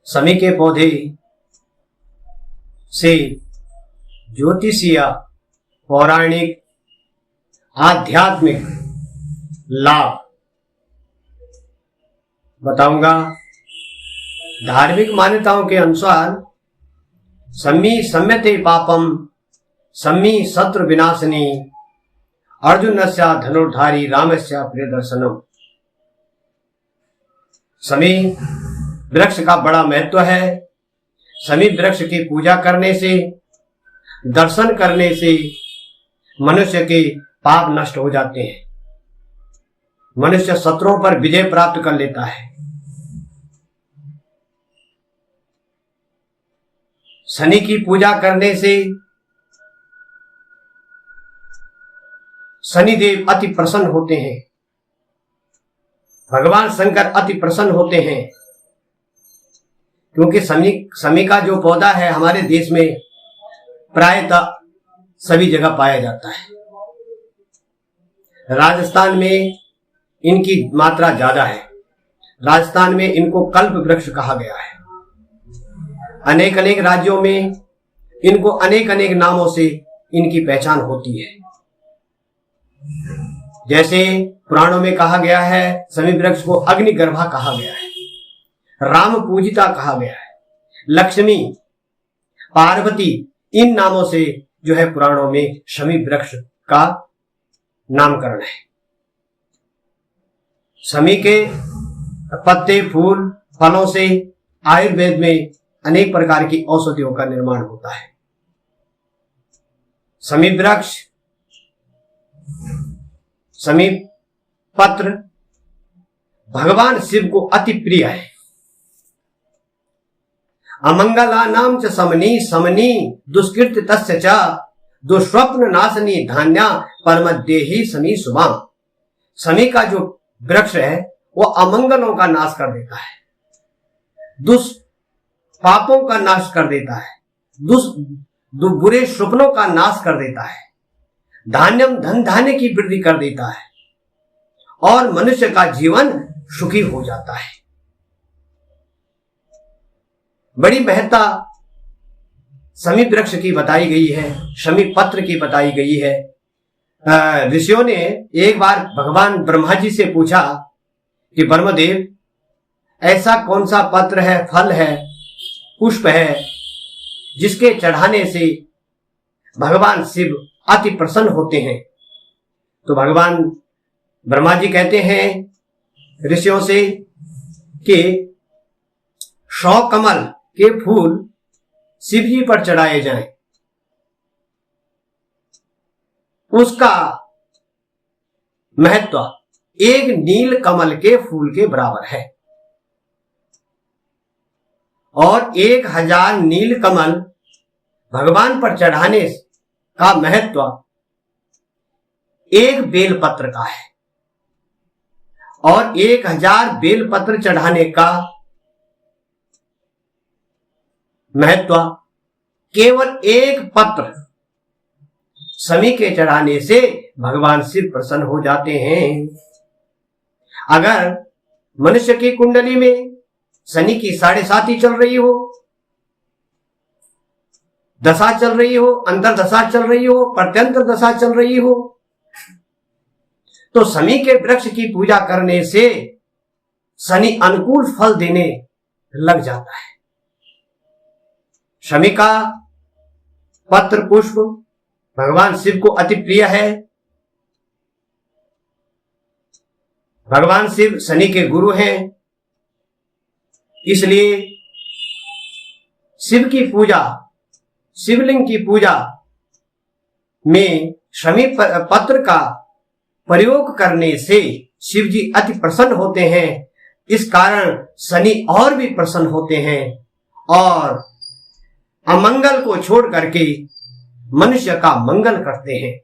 शमी के पौधे से ज्योतिषीय, पौराणिक, आध्यात्मिक लाभ बताऊंगा। धार्मिक मान्यताओं के अनुसार शमी सम्यते पापम, शमी शत्रु विनाशिनी, अर्जुनस्य धनुर्धारी, रामस्य प्रियदर्शनम। शमी वृक्ष का बड़ा महत्व है। शमी वृक्ष की पूजा करने से, दर्शन करने से मनुष्य के पाप नष्ट हो जाते हैं। मनुष्य शत्रुओं पर विजय प्राप्त कर लेता है। शनि की पूजा करने से शनिदेव अति प्रसन्न होते हैं। भगवान शंकर अति प्रसन्न होते हैं, क्योंकि शमी का जो पौधा है हमारे देश में प्रायतः सभी जगह पाया जाता है। राजस्थान में इनकी मात्रा ज्यादा है। राजस्थान में इनको कल्प वृक्ष कहा गया है। अनेक अनेक राज्यों में इनको अनेक अनेक नामों से इनकी पहचान होती है। जैसे पुराणों में कहा गया है, शमी वृक्ष को अग्निगर्भा कहा गया है, राम पूजिता कहा गया है, लक्ष्मी, पार्वती, इन नामों से जो है पुराणों में शमी वृक्ष का नामकरण है। शमी के पत्ते, फूल, फलों से आयुर्वेद में अनेक प्रकार की औषधियों का निर्माण होता है। शमी वृक्ष, शमी पत्र भगवान शिव को अति प्रिय है। अमंगला नाम च समनी, समनी दुष्कृत तस्य च, दुष्स्वप्न नाशनी धान्या परमदेही शमी शुभाम। शमी का जो वृक्ष है वो अमंगलों का नाश कर देता है, पापों का नाश कर देता है, बुरे स्वप्नों का नाश कर देता है, धान्यम धन धान्य की वृद्धि कर देता है और मनुष्य का जीवन सुखी हो जाता है। बड़ी महत्ता शमी वृक्ष की बताई गई है, शमी पत्र की बताई गई है। ऋषियों ने एक बार भगवान ब्रह्मा जी से पूछा कि ब्रह्मदेव, ऐसा कौन सा पत्र है, फल है, पुष्प है जिसके चढ़ाने से भगवान शिव अति प्रसन्न होते हैं? तो भगवान ब्रह्मा जी कहते हैं ऋषियों से कि 100 कमल के फूल शिव जी पर चढ़ाए जाएं, उसका महत्व एक नील कमल के फूल के बराबर है और 1000 नील कमल भगवान पर चढ़ाने का महत्व एक बेलपत्र का है और 1000 बेलपत्र चढ़ाने का महत्व केवल एक पत्र शमी के चढ़ाने से भगवान शिव प्रसन्न हो जाते हैं। अगर मनुष्य की कुंडली में शनि की 7.5 चल रही हो, दशा चल रही हो, अंतर दशा चल रही हो, प्रत्यंतर दशा चल रही हो, तो शमी के वृक्ष की पूजा करने से शनि अनुकूल फल देने लग जाता है। शमी का पत्र, पुष्प भगवान शिव को अति प्रिय है। भगवान शिव शनि के गुरु हैं, इसलिए शिव की पूजा, शिवलिंग की पूजा में शमी पत्र का प्रयोग करने से शिव जी अति प्रसन्न होते हैं। इस कारण शनि और भी प्रसन्न होते हैं और अमंगल को छोड़ करके मनुष्य का मंगल करते हैं।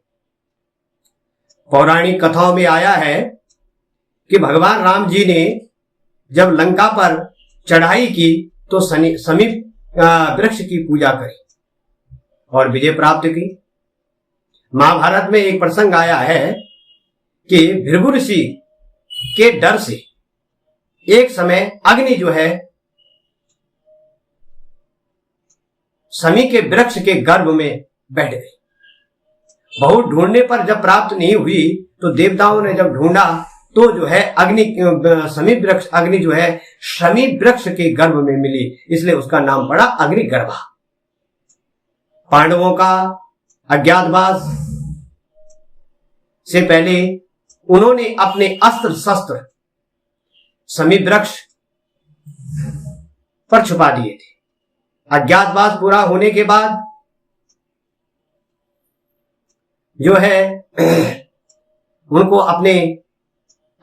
पौराणिक कथाओं में आया है कि भगवान राम जी ने जब लंका पर चढ़ाई की तो शमी वृक्ष की पूजा करी और विजय प्राप्त की। महाभारत में एक प्रसंग आया है कि भृगु ऋषि के डर से एक समय अग्नि जो है शमी के वृक्ष के गर्भ में बैठ गई। बहू ढूंढने पर जब प्राप्त नहीं हुई तो देवताओं ने जब ढूंढा तो जो है शमी वृक्ष अग्नि जो है शमी वृक्ष के गर्भ में मिली, इसलिए उसका नाम पड़ा अग्निगर्भा। पांडवों का अज्ञातवास से पहले उन्होंने अपने अस्त्र शस्त्र शमी वृक्ष पर छुपा दिए थे। अज्ञातवास पूरा होने के बाद जो है उनको अपने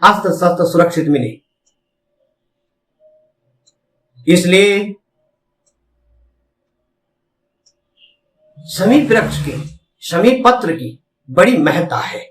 अस्त्र शस्त्र सुरक्षित मिले, इसलिए शमी वृक्ष के शमी पत्र की बड़ी महत्ता है।